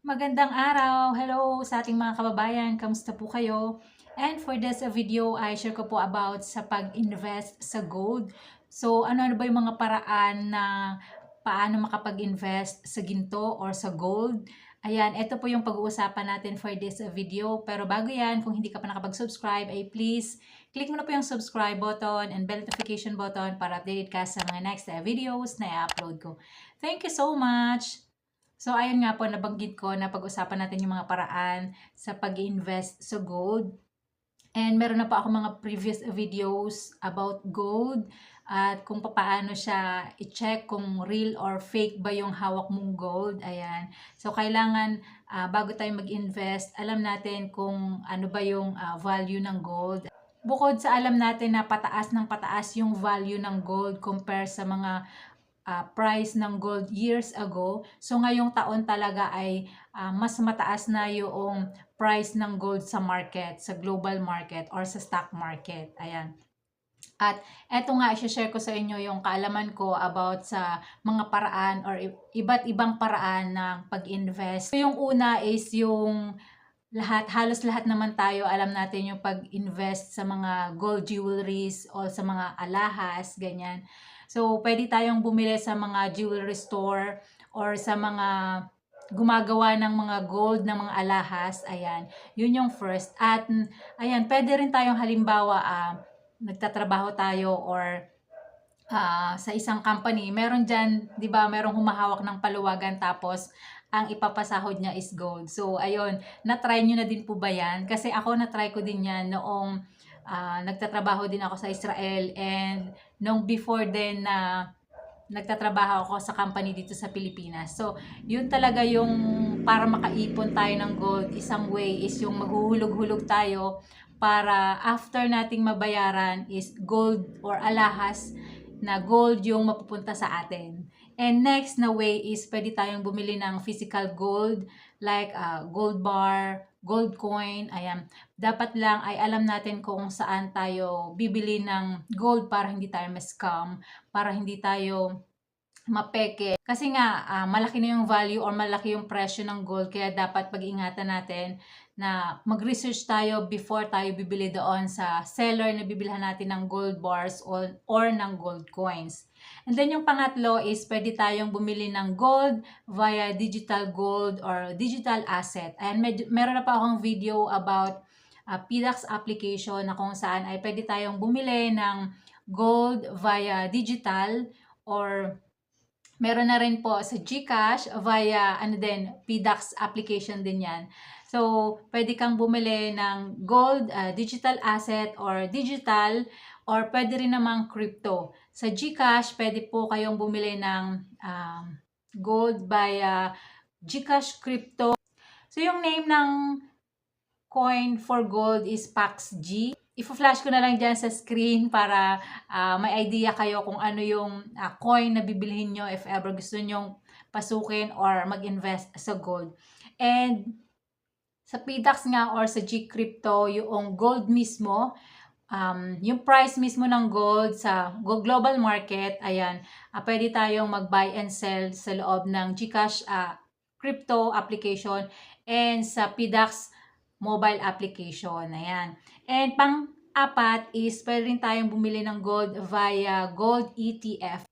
Magandang araw! Hello sa ating mga kababayan. Kamusta po kayo? And for this video, I share ko po about sa pag-invest sa gold. So, ano ba yung mga paraan na paano makapag-invest sa ginto or sa gold? Ayan, ito po yung pag-uusapan natin for this video. Pero bago yan, kung hindi ka pa nakapag-subscribe, ay please click mo na po yung subscribe button and bell notification button para updated ka sa mga next videos na i-upload ko. Thank you so much! So, ayun nga po, nabanggit ko na pag-usapan natin yung mga paraan sa pag-invest sa gold. And meron na po ako mga previous videos about gold at kung paano siya i-check kung real or fake ba yung hawak mong gold. Ayan. So, kailangan bago tayo mag-invest, alam natin kung ano ba yung value ng gold. Bukod sa alam natin na pataas ng pataas yung value ng gold compare sa mga price ng gold years ago. So ngayong taon talaga ay mas mataas na yung price ng gold sa market, sa global market or sa stock market. Ayan. At eto nga, i-share ko sa inyo yung kaalaman ko about sa mga paraan or iba't ibang paraan ng pag-invest. So, yung una is yung halos lahat naman tayo alam natin yung pag-invest sa mga gold jewelries o sa mga alahas, ganyan. So, pwede tayong bumili sa mga jewelry store or sa mga gumagawa ng mga gold ng mga alahas. Ayan, yun yung first. At ayan, pwede rin tayong halimbawa, nagtatrabaho tayo or sa isang company, meron dyan, di ba, merong humahawak ng paluwagan tapos ang ipapasahod niya is gold. So, ayun, na-try nyo na din po ba yan? Kasi ako na-try ko din yan noong nagtatrabaho din ako sa Israel and nung before din na nagtatrabaho ako sa company dito sa Pilipinas. So, yun talaga yung para makaipon tayo ng gold, isang way is yung maghuhulog-hulog tayo para after nating mabayaran is gold or alahas na gold yung mapupunta sa atin. And next na way is pwede tayong bumili ng physical gold like gold bar, gold coin, ayan. Dapat lang ay alam natin kung saan tayo bibili ng gold para hindi tayo ma-scam, para hindi tayo mapeke. Kasi nga, malaki na yung value or malaki yung presyo ng gold, kaya dapat pag-ingatan natin na mag-research tayo before tayo bibili doon sa seller na bibilhan natin ng gold bars or ng gold coins. And then yung pangatlo is pwede tayong bumili ng gold via digital gold or digital asset. And meron na pa akong video about PDAX application na kung saan ay pwede tayong bumili ng gold via digital or meron na rin po sa GCash via PDAX application din yan. So, pwede kang bumili ng gold, digital asset or digital or pwede rin namang crypto. Sa GCash, pwede po kayong bumili ng gold via GCash crypto. So, yung name ng coin for gold is PAXG. I-flash ko na lang dyan sa screen para may idea kayo kung ano yung coin na bibilhin nyo if ever gusto nyong pasukin or mag-invest sa gold. And sa PDAX nga or sa G-Crypto, yung gold mismo, yung price mismo ng gold sa global market, ayan, pwede tayong mag-buy and sell sa loob ng GCash crypto application and sa PDAX mobile application. Ayan. And pang-apat is pwede rin tayong bumili ng gold via gold ETF.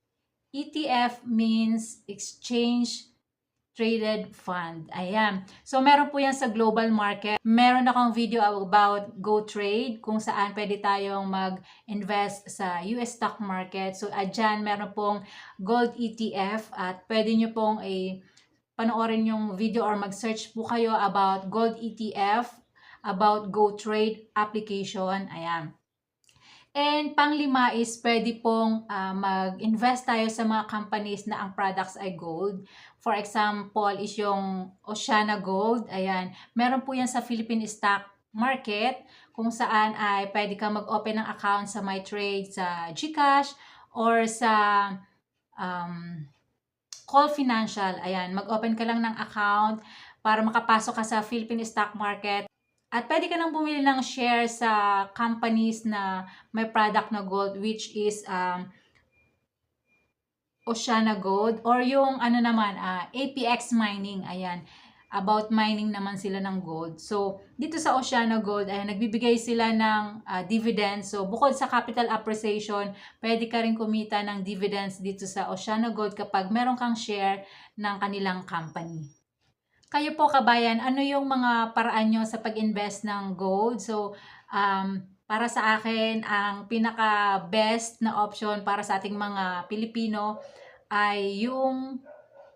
ETF means Exchange Traded Fund. Ayan. So, meron po yan sa global market. Meron akong video about GoTrade kung saan pwede tayong mag-invest sa US stock market. So, dyan meron pong gold ETF at pwede nyo pong panoorin yung video or mag-search po kayo about gold ETF, about GoTrade application. Ayan. And panglima is pwede pong mag-invest tayo sa mga companies na ang products ay gold. For example, is yung Oceana Gold. Ayan. Meron po yan sa Philippine Stock Market kung saan ay pwede kang mag-open ng account sa MyTrade, sa GCash, or sa Call Financial. Ayan. Mag-open ka lang ng account para makapasok ka sa Philippine Stock Market. At pwede ka nang bumili ng share sa companies na may product na gold, which is Oceana Gold or yung APX Mining. Ayan. about mining naman sila ng gold. So, dito sa Oceano Gold ay nagbibigay sila ng dividends. So, bukod sa capital appreciation, pwede ka rin kumita ng dividends dito sa Oceano Gold kapag meron kang share ng kanilang company. Kayo po kabayan, ano yung mga paraan nyo sa pag-invest ng gold? So, para sa akin, ang pinaka-best na option para sa ating mga Pilipino ay yung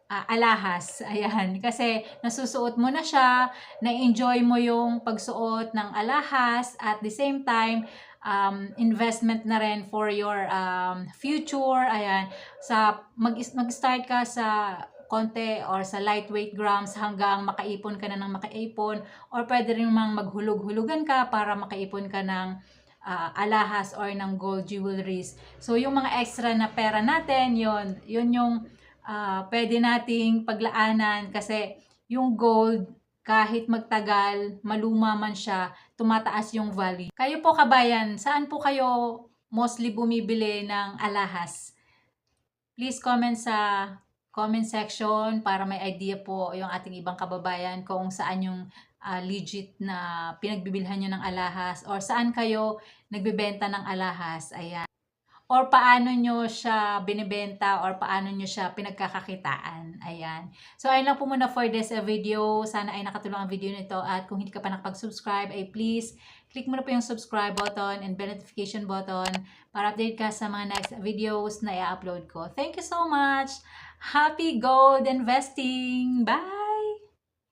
alahas. Ayan. Kasi nasusuot mo na siya, na-enjoy mo yung pagsuot ng alahas, at the same time, investment na rin for your future. Ayan. Mag-start ka sa konti or sa lightweight grams hanggang makaipon ka na ng makaipon, or pwede rin mang maghulog-hulugan ka para makaipon ka ng alahas or ng gold jewelries. So, yung mga extra na pera natin, yun yung pwede nating paglaanan, kasi yung gold, kahit magtagal, maluma man siya, tumataas yung value. Kayo po kabayan, saan po kayo mostly bumibili ng alahas? Please comment sa comment section para may idea po yung ating ibang kababayan kung saan yung legit na pinagbibilhan nyo ng alahas, or saan kayo nagbebenta ng alahas. Ayan. Or paano nyo siya binibenta, or paano nyo siya pinagkakakitaan. Ayan. So, ayun lang po muna for this video. Sana ay nakatulong ang video nito. At kung hindi ka pa nakapag-subscribe, ay please, click mo na po yung subscribe button and bell notification button para update ka sa mga next videos na i-upload ko. Thank you so much! Happy gold investing! Bye!